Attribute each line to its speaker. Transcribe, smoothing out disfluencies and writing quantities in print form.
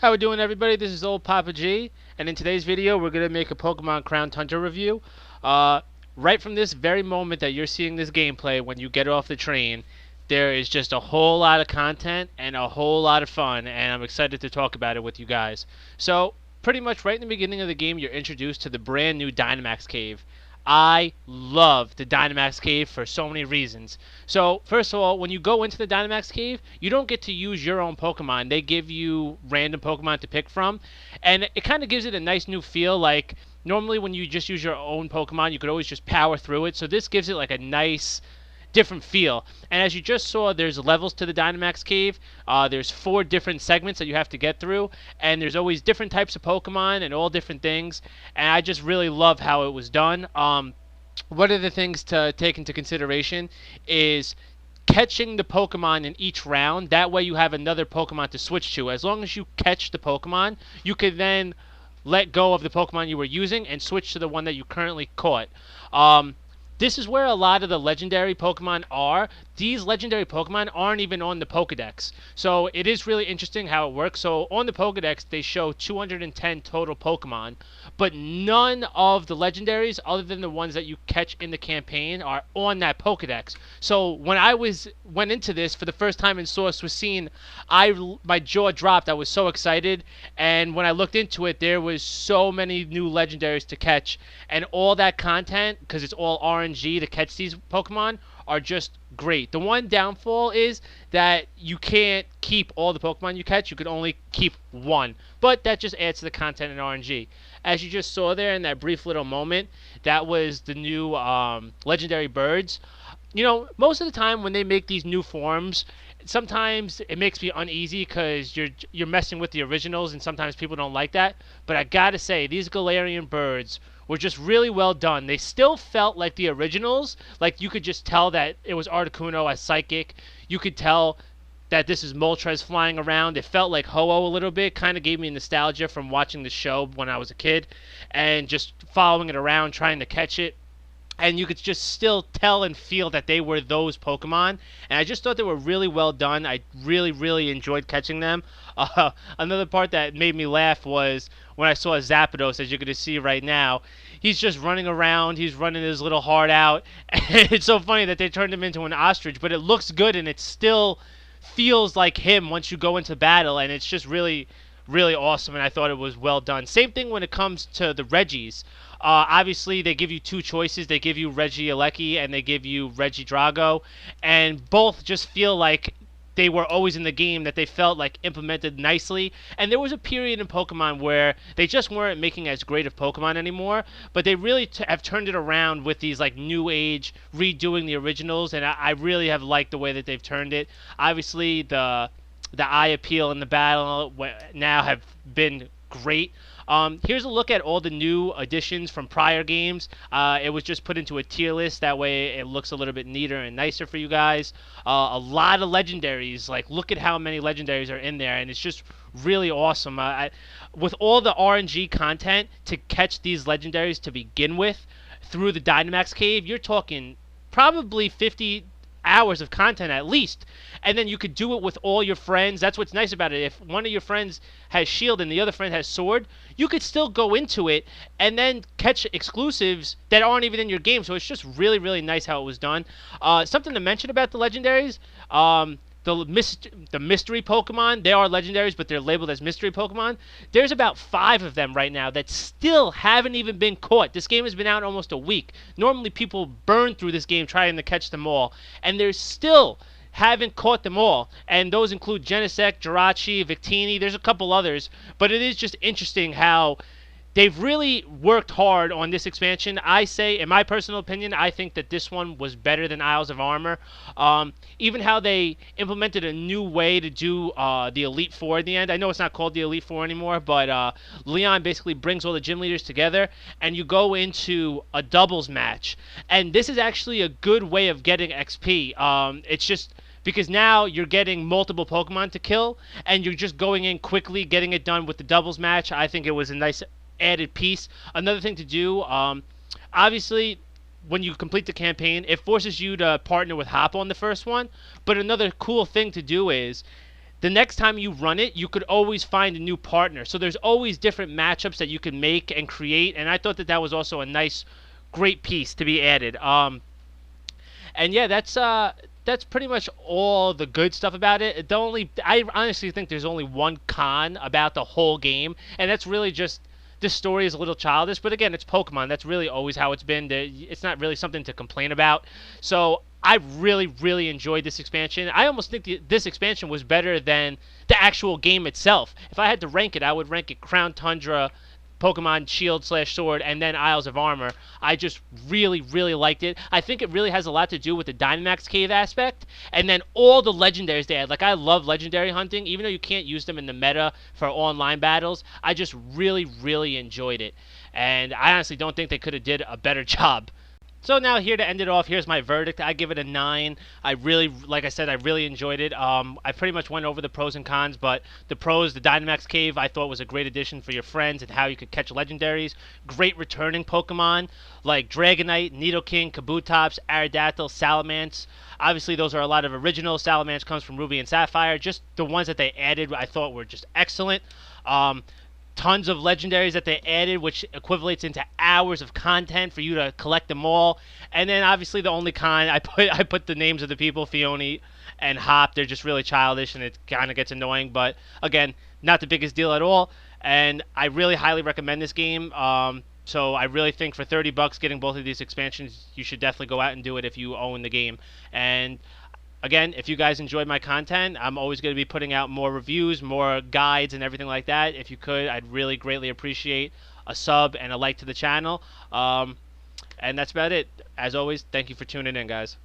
Speaker 1: How we doing, everybody? This is old Papa G, and in today's video we're going to make a Pokemon Crown Tundra review. Uh, right from this very moment that you're seeing this gameplay, when you get off the train, there is just a whole lot of content and a whole lot of fun, and I'm excited to talk about it with you guys. So, pretty much right in the beginning of the game, you're introduced to the brand new Dynamax Cave. I love the Dynamax Cave for so many reasons. So, first of all, when you go into the Dynamax Cave, you don't get to use your own Pokemon. They give you random Pokemon to pick from, and it kind of gives it a nice new feel. Like, normally when you just use your own Pokemon, you could always just power through it. So this gives it like a nice different feel. And as you just saw, there's levels to the Dynamax Cave. There's 4 different segments that you have to get through, and there's always different types of Pokemon and all different things. And I just really love how it was done. One of the things to take into consideration is catching the Pokemon in each round. That way you have another Pokemon to switch to. As long as you catch the Pokemon, you can then let go of the Pokemon you were using and switch to the one that you currently caught. This is where a lot of the legendary Pokemon are. These legendary Pokemon aren't even on the Pokedex. So it is really interesting how it works. So on the Pokedex, they show 210 total Pokemon, but none of the legendaries, other than the ones that you catch in the campaign, are on that Pokedex. So when I went into this for the first time and saw Swissine, my jaw dropped. I was so excited. And when I looked into it, there was so many new legendaries to catch. And all that content, because it's all RNG to catch these Pokemon, are just great. The one downfall is that you can't keep all the Pokemon you catch. You can only keep one. But that just adds to the content in RNG. As you just saw there in that brief little moment, that was the new legendary birds. You know, most of the time when they make these new forms, sometimes it makes me uneasy because you're messing with the originals, and sometimes people don't like that. But I gotta say, these Galarian birds were just really well done. They still felt like the originals. Like, you could just tell that it was Articuno as Psychic. You could tell that this is Moltres flying around. It felt like Ho-Oh a little bit. Kind of gave me nostalgia from watching the show when I was a kid and just following it around, trying to catch it. And you could just still tell and feel that they were those Pokemon. And I just thought they were really well done. I really, really enjoyed catching them. Another part that made me laugh was when I saw Zapdos, as you're going to see right now. He's just running around. He's running his little heart out. And it's so funny that they turned him into an ostrich. But it looks good, and it still feels like him once you go into battle. And it's just really, really awesome, and I thought it was well done. Same thing when it comes to the Reggies. Obviously, they give you 2 choices. They give you Regieleki and they give you Regidrago, and both just feel like they were always in the game, that they felt like implemented nicely. And there was a period in Pokemon where they just weren't making as great of Pokemon anymore, but they really have turned it around with these like new age redoing the originals, and I really have liked the way that they've turned it. Obviously, the eye appeal and the battle now have been great. Here's a look at all the new additions from prior games. It was just put into a tier list. That way it looks a little bit neater and nicer for you guys. A lot of legendaries. Like, look at how many legendaries are in there, and it's just really awesome. With all the RNG content to catch these legendaries to begin with through the Dynamax Cave, you're talking probably 50 hours of content at least, and then you could do it with all your friends. That's what's nice about it. If one of your friends has shield and the other friend has sword, you could still go into it and then catch exclusives that aren't even in your game. So it's just really, really nice how it was done. Something to mention about the legendaries, the mystery Pokemon, they are legendaries, but they're labeled as mystery Pokemon. There's about 5 of them right now that still haven't even been caught. This game has been out almost a week. Normally people burn through this game trying to catch them all, and there's still haven't caught them all. And those include Genesect, Jirachi, Victini. There's a couple others, but it is just interesting how they've really worked hard on this expansion. I say, in my personal opinion, I think that this one was better than Isles of Armor. Even how they implemented a new way to do the Elite Four in the end. I know it's not called the Elite Four anymore, but Leon basically brings all the gym leaders together, and you go into a doubles match. And this is actually a good way of getting XP. It's just because now you're getting multiple Pokemon to kill, and you're just going in quickly, getting it done with the doubles match. I think it was a nice added piece. Another thing to do, obviously, when you complete the campaign, it forces you to partner with Hop on the first one. But another cool thing to do is the next time you run it, you could always find a new partner. So there's always different matchups that you can make and create. And I thought that that was also a nice, great piece to be added. And yeah, that's pretty much all the good stuff about it. I honestly think there's only one con about the whole game, and that's really just this story is a little childish. But again, it's Pokemon. That's really always how it's been. It's not really something to complain about. So I really, really enjoyed this expansion. I almost think this expansion was better than the actual game itself. If I had to rank it, I would rank it Crown Tundra, Pokemon Shield slash Sword, and then Isles of Armor. I just really, really liked it. I think it really has a lot to do with the Dynamax Cave aspect, and then all the legendaries they had. Like, I love legendary hunting, even though you can't use them in the meta for online battles. I just really, really enjoyed it, and I honestly don't think they could have did a better job. So now here to end it off, here's my verdict. I give it a 9. I really, like I said, I really enjoyed it. I pretty much went over the pros and cons, but the pros, the Dynamax Cave, I thought was a great addition for your friends and how you could catch legendaries. Great returning Pokemon like Dragonite, Nidoking, Kabutops, Aerodactyl, Salamence. Obviously, those are a lot of originals. Salamence comes from Ruby and Sapphire. Just the ones that they added, I thought were just excellent. Tons of legendaries that they added, which equivalates into hours of content for you to collect them all. And then obviously the only con I put the names of the people, Fiona and Hop. They're just really childish, and it kind of gets annoying. But again, not the biggest deal at all. And I really highly recommend this game. So I really think for $30 getting both of these expansions, you should definitely go out and do it if you own the game. And again, if you guys enjoyed my content, I'm always going to be putting out more reviews, more guides, and everything like that. If you could, I'd really greatly appreciate a sub and a like to the channel. And that's about it. As always, thank you for tuning in, guys.